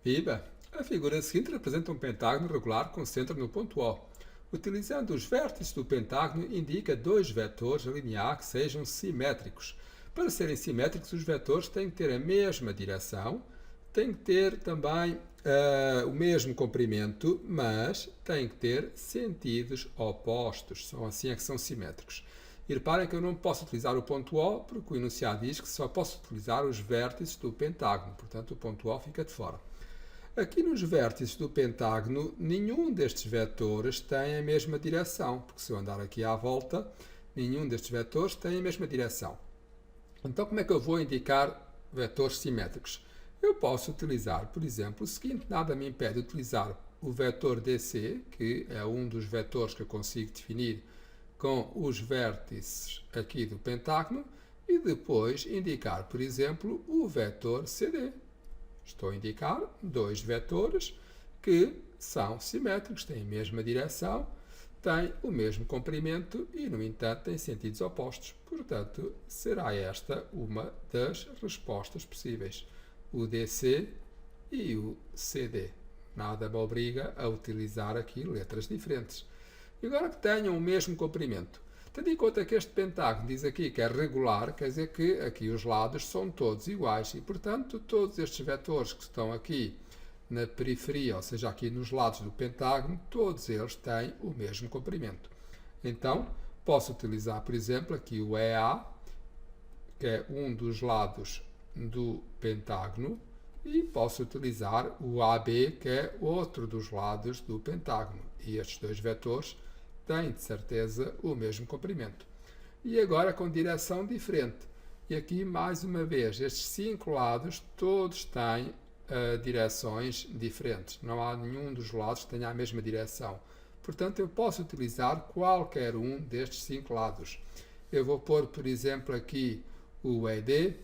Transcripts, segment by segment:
Viva! A figura seguinte representa um pentágono regular com centro no ponto O. Utilizando os vértices do pentágono, indica dois vetores lineares que sejam simétricos. Para serem simétricos, os vetores têm que ter a mesma direção, têm que ter também o mesmo comprimento, mas têm que ter sentidos opostos. São assim é que são simétricos. E reparem que eu não posso utilizar o ponto O, porque o enunciado diz que só posso utilizar os vértices do pentágono. Portanto, o ponto O fica de fora. Aqui nos vértices do pentágono, nenhum destes vetores tem a mesma direção, porque se eu andar aqui à volta, nenhum destes vetores tem a mesma direção. Então, como é que eu vou indicar vetores simétricos? Eu posso utilizar, por exemplo, o seguinte: nada me impede de utilizar o vetor DC, que é um dos vetores que eu consigo definir com os vértices aqui do pentágono, e depois indicar, por exemplo, o vetor CD. Estou a indicar dois vetores que são simétricos, têm a mesma direção, têm o mesmo comprimento e, no entanto, têm sentidos opostos. Portanto, será esta uma das respostas possíveis: o DC e o CD. Nada me obriga a utilizar aqui letras diferentes. E agora que tenham o mesmo comprimento, tendo em conta que este pentágono diz aqui que é regular, quer dizer que aqui os lados são todos iguais e, portanto, todos estes vetores que estão aqui na periferia, ou seja, aqui nos lados do pentágono, todos eles têm o mesmo comprimento. Então, posso utilizar, por exemplo, aqui o EA, que é um dos lados do pentágono, e posso utilizar o AB, que é outro dos lados do pentágono. E estes dois vetores têm, de certeza, o mesmo comprimento. E agora com direção diferente. E aqui, mais uma vez, estes 5 lados todos têm direções diferentes. Não há nenhum dos lados que tenha a mesma direção. Portanto, eu posso utilizar qualquer um destes 5 lados. Eu vou pôr, por exemplo, aqui o ED,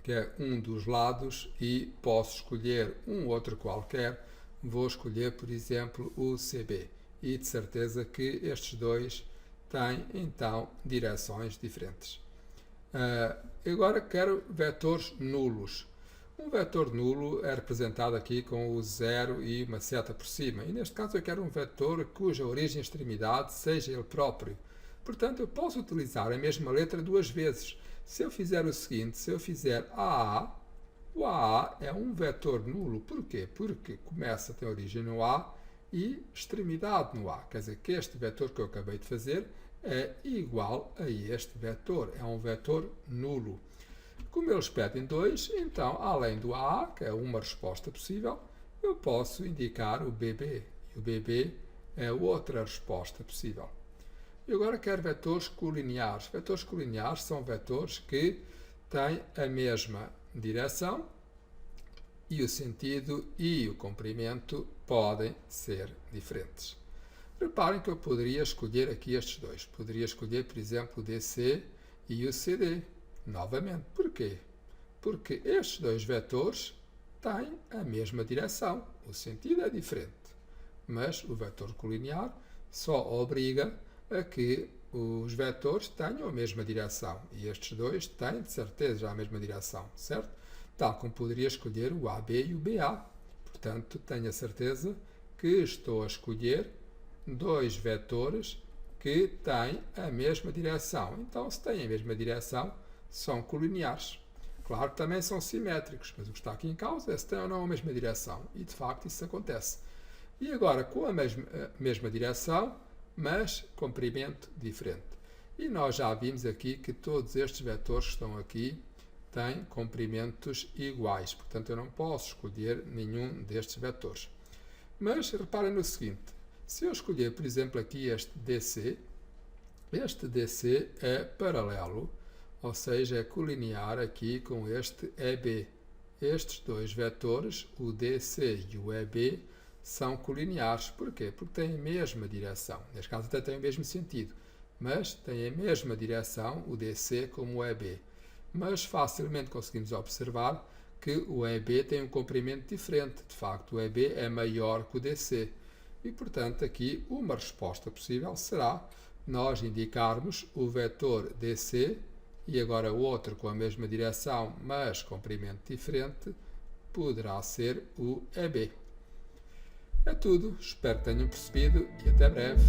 que é um dos lados, e posso escolher um outro qualquer. Vou escolher, por exemplo, o CB. E de certeza que estes dois têm, então, direções diferentes. Agora quero vetores nulos. Um vetor nulo é representado aqui com o zero e uma seta por cima. E neste caso eu quero um vetor cuja origem e extremidade seja ele próprio. Portanto, eu posso utilizar a mesma letra duas vezes. Se eu fizer o seguinte, se eu fizer AA, o AA é um vetor nulo. Porquê? Porque começa, tem origem no A e extremidade no A. Quer dizer que este vetor que eu acabei de fazer é igual a este vetor. É um vetor nulo. Como eles pedem 2, então, além do AA, que é uma resposta possível, eu posso indicar o BB. E o BB é outra resposta possível. E agora quero vetores colineares. Vetores colineares são vetores que têm a mesma direção e o sentido e o comprimento podem ser diferentes. Reparem que eu poderia escolher aqui estes dois. Poderia escolher, por exemplo, o DC e o CD. Novamente. Porquê? Porque estes dois vetores têm a mesma direção. O sentido é diferente. Mas o vetor colinear só obriga a que os vetores tenham a mesma direção. E estes dois têm, de certeza, a mesma direção. Certo? Tal como poderia escolher o AB e o BA. Portanto, tenho a certeza que estou a escolher dois vetores que têm a mesma direção. Então, se têm a mesma direção, são colineares. Claro que também são simétricos, mas o que está aqui em causa é se têm ou não a mesma direção. E, de facto, isso acontece. E agora, com a mesma direção, mas comprimento diferente. E nós já vimos aqui que todos estes vetores que estão aqui têm comprimentos iguais. Portanto, eu não posso escolher nenhum destes vetores. Mas reparem no seguinte. Se eu escolher, por exemplo, aqui este DC é paralelo, ou seja, é colinear aqui com este EB. Estes dois vetores, o DC e o EB, são colineares. Porquê? Porque têm a mesma direção. Neste caso até têm o mesmo sentido, mas têm a mesma direção, o DC como o EB. Mas facilmente conseguimos observar que o EB tem um comprimento diferente. De facto, o EB é maior que o DC. E, portanto, aqui uma resposta possível será nós indicarmos o vetor DC e agora outro com a mesma direção, mas comprimento diferente, poderá ser o EB. É tudo, espero que tenham percebido e até breve.